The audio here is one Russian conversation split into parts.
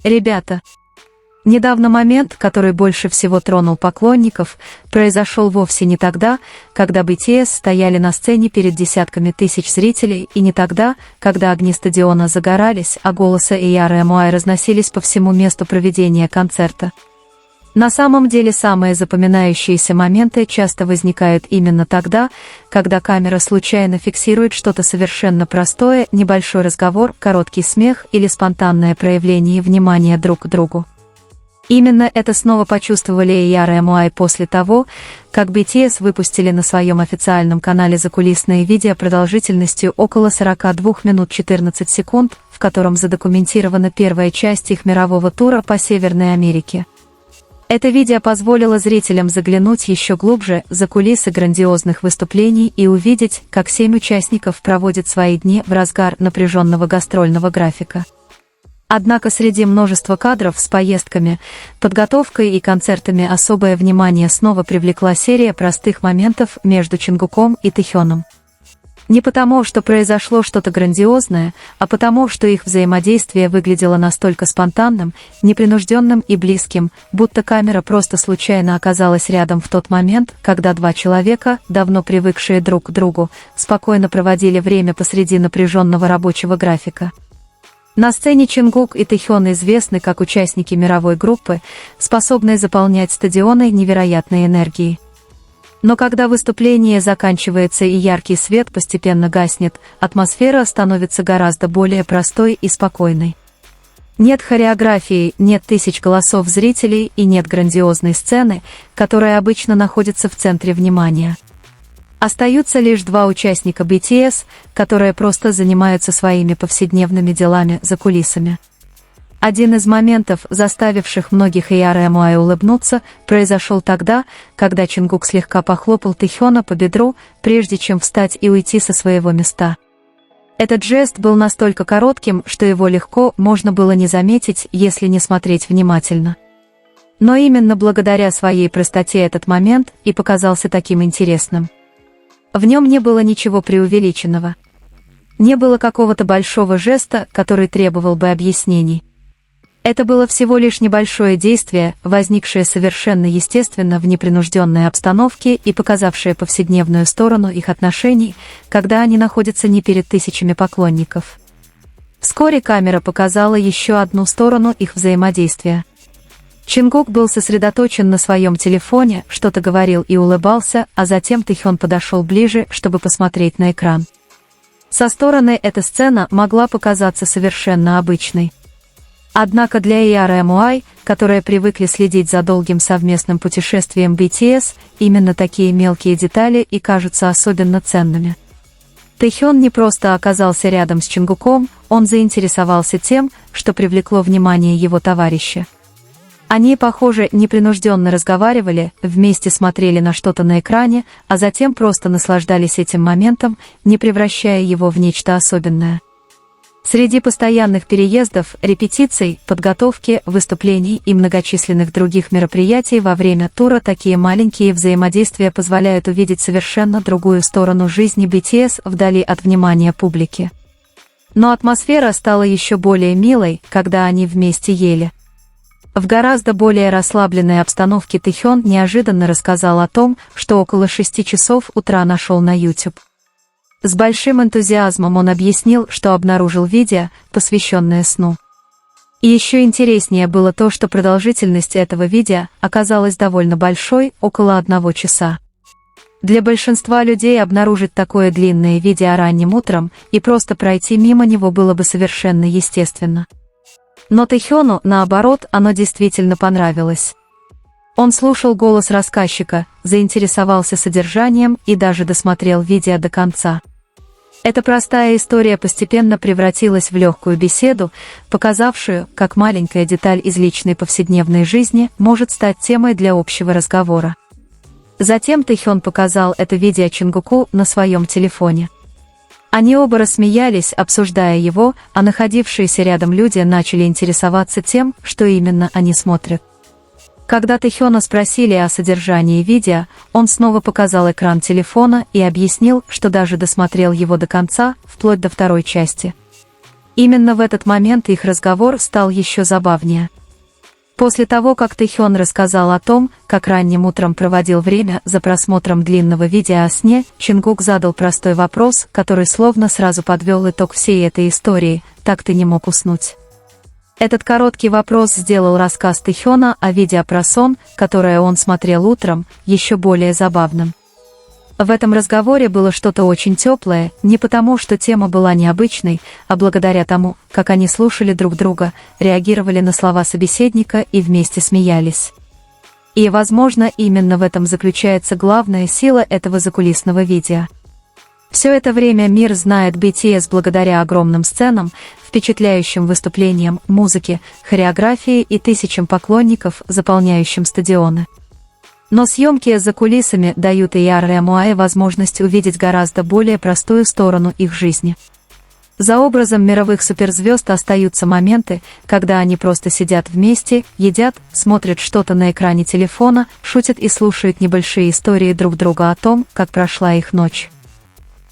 Ребята, недавно момент, который больше всего тронул поклонников, произошел вовсе не тогда, когда BTS стояли на сцене перед десятками тысяч зрителей, и не тогда, когда огни стадиона загорались, а голоса ERMY разносились по всему месту проведения концерта. На самом деле самые запоминающиеся моменты часто возникают именно тогда, когда камера случайно фиксирует что-то совершенно простое, небольшой разговор, короткий смех или спонтанное проявление внимания друг к другу. Именно это снова почувствовали ERMY после того, как BTS выпустили на своем официальном канале закулисное видео продолжительностью около 42 минут 14 секунд, в котором задокументирована первая часть их мирового тура по Северной Америке. Это видео позволило зрителям заглянуть еще глубже за кулисы грандиозных выступлений и увидеть, как 7 участников проводят свои дни в разгар напряженного гастрольного графика. Однако среди множества кадров с поездками, подготовкой и концертами особое внимание снова привлекла серия простых моментов между Чонгуком и Тэхёном. Не потому, что произошло что-то грандиозное, а потому, что их взаимодействие выглядело настолько спонтанным, непринужденным и близким, будто камера просто случайно оказалась рядом в тот момент, когда два человека, давно привыкшие друг к другу, спокойно проводили время посреди напряженного рабочего графика. На сцене Чонгук и Тэхён известны как участники мировой группы, способные заполнять стадионы невероятной энергией. Но когда выступление заканчивается и яркий свет постепенно гаснет, атмосфера становится гораздо более простой и спокойной. Нет хореографии, нет тысяч голосов зрителей и нет грандиозной сцены, которая обычно находится в центре внимания. Остаются лишь два участника BTS, которые просто занимаются своими повседневными делами за кулисами. Один из моментов, заставивших многих ERMY улыбнуться, произошел тогда, когда Чонгук слегка похлопал Тэхёна по бедру, прежде чем встать и уйти со своего места. Этот жест был настолько коротким, что его легко можно было не заметить, если не смотреть внимательно. Но именно благодаря своей простоте этот момент и показался таким интересным. В нем не было ничего преувеличенного. Не было какого-то большого жеста, который требовал бы объяснений. Это было всего лишь небольшое действие, возникшее совершенно естественно в непринужденной обстановке и показавшее повседневную сторону их отношений, когда они находятся не перед тысячами поклонников. Вскоре камера показала еще одну сторону их взаимодействия. Чонгук был сосредоточен на своем телефоне, что-то говорил и улыбался, а затем Тэхён подошел ближе, чтобы посмотреть на экран. Со стороны эта сцена могла показаться совершенно обычной. Однако для ERMY, которые привыкли следить за долгим совместным путешествием BTS, именно такие мелкие детали и кажутся особенно ценными. Тэхён не просто оказался рядом с Чонгуком, он заинтересовался тем, что привлекло внимание его товарища. Они, похоже, непринужденно разговаривали, вместе смотрели на что-то на экране, а затем просто наслаждались этим моментом, не превращая его в нечто особенное. Среди постоянных переездов, репетиций, подготовки, выступлений и многочисленных других мероприятий во время тура такие маленькие взаимодействия позволяют увидеть совершенно другую сторону жизни BTS вдали от внимания публики. Но атмосфера стала еще более милой, когда они вместе ели. В гораздо более расслабленной обстановке Тэхён неожиданно рассказал о том, что около 6 часов утра нашел на YouTube. С большим энтузиазмом он объяснил, что обнаружил видео, посвященное сну. И еще интереснее было то, что продолжительность этого видео оказалась довольно большой, около 1 часа. Для большинства людей обнаружить такое длинное видео ранним утром и просто пройти мимо него было бы совершенно естественно. Но Тэхёну, наоборот, оно действительно понравилось. Он слушал голос рассказчика, заинтересовался содержанием и даже досмотрел видео до конца. Эта простая история постепенно превратилась в легкую беседу, показавшую, как маленькая деталь из личной повседневной жизни может стать темой для общего разговора. Затем Тэхён показал это видео Чонгуку на своем телефоне. Они оба рассмеялись, обсуждая его, а находившиеся рядом люди начали интересоваться тем, что именно они смотрят. Когда Тэхёна спросили о содержании видео, он снова показал экран телефона и объяснил, что даже досмотрел его до конца, вплоть до второй части. Именно в этот момент их разговор стал еще забавнее. После того, как Тэхён рассказал о том, как ранним утром проводил время за просмотром длинного видео о сне, Чингук задал простой вопрос, который словно сразу подвел итог всей этой истории: «Так ты не мог уснуть?» Этот короткий вопрос сделал рассказ Тэхёна о видео про сон, которое он смотрел утром, еще более забавным. В этом разговоре было что-то очень теплое, не потому, что тема была необычной, а благодаря тому, как они слушали друг друга, реагировали на слова собеседника и вместе смеялись. И, возможно, именно в этом заключается главная сила этого закулисного видео. Все это время мир знает BTS благодаря огромным сценам, впечатляющим выступлениям, музыке, хореографии и тысячам поклонников, заполняющим стадионы. Но съемки за кулисами дают EARE-MUAE возможность увидеть гораздо более простую сторону их жизни. За образом мировых суперзвезд остаются моменты, когда они просто сидят вместе, едят, смотрят что-то на экране телефона, шутят и слушают небольшие истории друг друга о том, как прошла их ночь.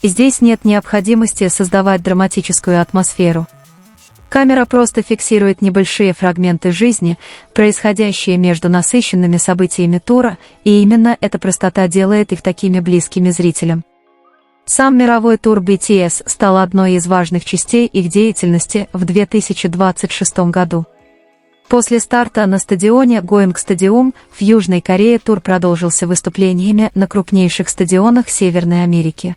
И здесь нет необходимости создавать драматическую атмосферу. Камера просто фиксирует небольшие фрагменты жизни, происходящие между насыщенными событиями тура, и именно эта простота делает их такими близкими зрителям. Сам мировой тур BTS стал одной из важных частей их деятельности в 2026 году. После старта на стадионе Going Stadium в Южной Корее тур продолжился выступлениями на крупнейших стадионах Северной Америки.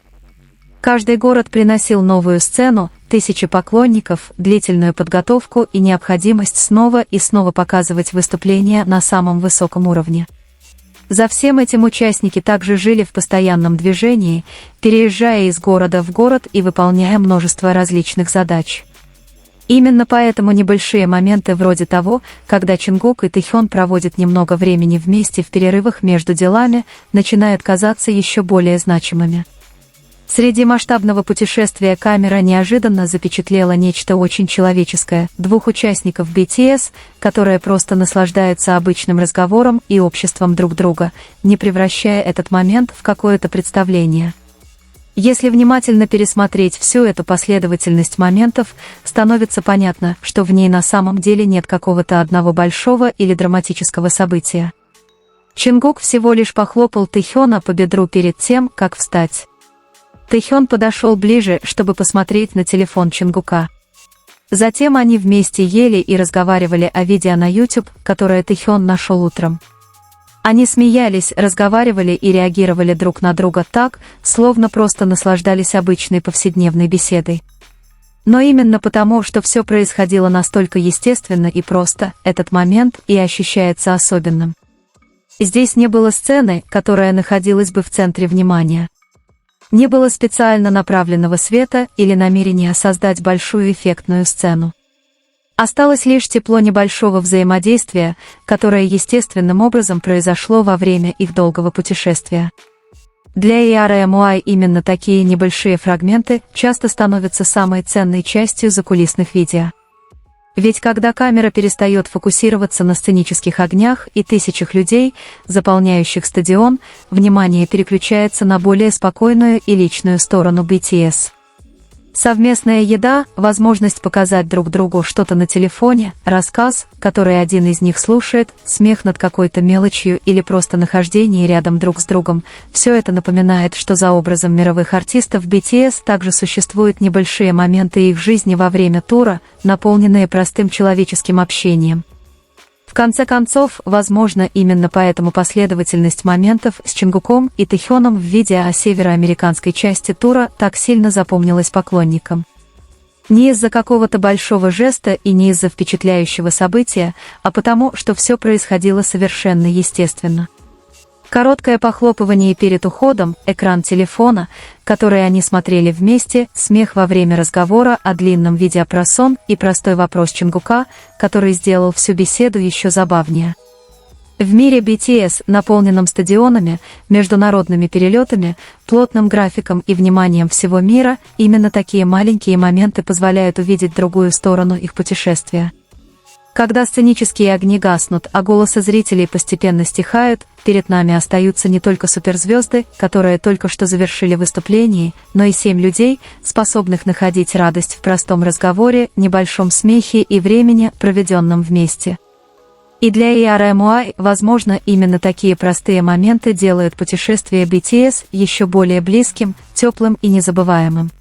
Каждый город приносил новую сцену, тысячи поклонников, длительную подготовку и необходимость снова и снова показывать выступления на самом высоком уровне. За всем этим участники также жили в постоянном движении, переезжая из города в город и выполняя множество различных задач. Именно поэтому небольшие моменты вроде того, когда Чингук и Тэхён проводят немного времени вместе в перерывах между делами, начинают казаться еще более значимыми. Среди масштабного путешествия камера неожиданно запечатлела нечто очень человеческое: двух участников BTS, которые просто наслаждаются обычным разговором и обществом друг друга, не превращая этот момент в какое-то представление. Если внимательно пересмотреть всю эту последовательность моментов, становится понятно, что в ней на самом деле нет какого-то одного большого или драматического события. Чингук всего лишь похлопал Тэхёна по бедру перед тем, как встать. Тэхён подошел ближе, чтобы посмотреть на телефон Чингука. Затем они вместе ели и разговаривали о видео на YouTube, которое Тэхён нашел утром. Они смеялись, разговаривали и реагировали друг на друга так, словно просто наслаждались обычной повседневной беседой. Но именно потому, что все происходило настолько естественно и просто, этот момент и ощущается особенным. Здесь не было сцены, которая находилась бы в центре внимания. Не было специально направленного света или намерения создать большую эффектную сцену. Осталось лишь тепло небольшого взаимодействия, которое естественным образом произошло во время их долгого путешествия. Для EARE-MUAE именно такие небольшие фрагменты часто становятся самой ценной частью закулисных видео. Ведь когда камера перестает фокусироваться на сценических огнях и тысячах людей, заполняющих стадион, внимание переключается на более спокойную и личную сторону BTS. Совместная еда, возможность показать друг другу что-то на телефоне, рассказ, который один из них слушает, смех над какой-то мелочью или просто нахождение рядом друг с другом – все это напоминает, что за образом мировых артистов BTS также существуют небольшие моменты их жизни во время тура, наполненные простым человеческим общением. В конце концов, возможно, именно поэтому последовательность моментов с Чингуком и Тэхёном в видео о североамериканской части тура так сильно запомнилась поклонникам. Не из-за какого-то большого жеста и не из-за впечатляющего события, а потому, что все происходило совершенно естественно. Короткое похлопывание перед уходом, экран телефона, который они смотрели вместе, смех во время разговора о длинном видео про сон и простой вопрос Чингука, который сделал всю беседу еще забавнее. В мире BTS, наполненном стадионами, международными перелетами, плотным графиком и вниманием всего мира, именно такие маленькие моменты позволяют увидеть другую сторону их путешествия. Когда сценические огни гаснут, а голоса зрителей постепенно стихают, перед нами остаются не только суперзвезды, которые только что завершили выступление, но и 7 людей, способных находить радость в простом разговоре, небольшом смехе и времени, проведенном вместе. И для ERMY, возможно, именно такие простые моменты делают путешествие BTS еще более близким, теплым и незабываемым.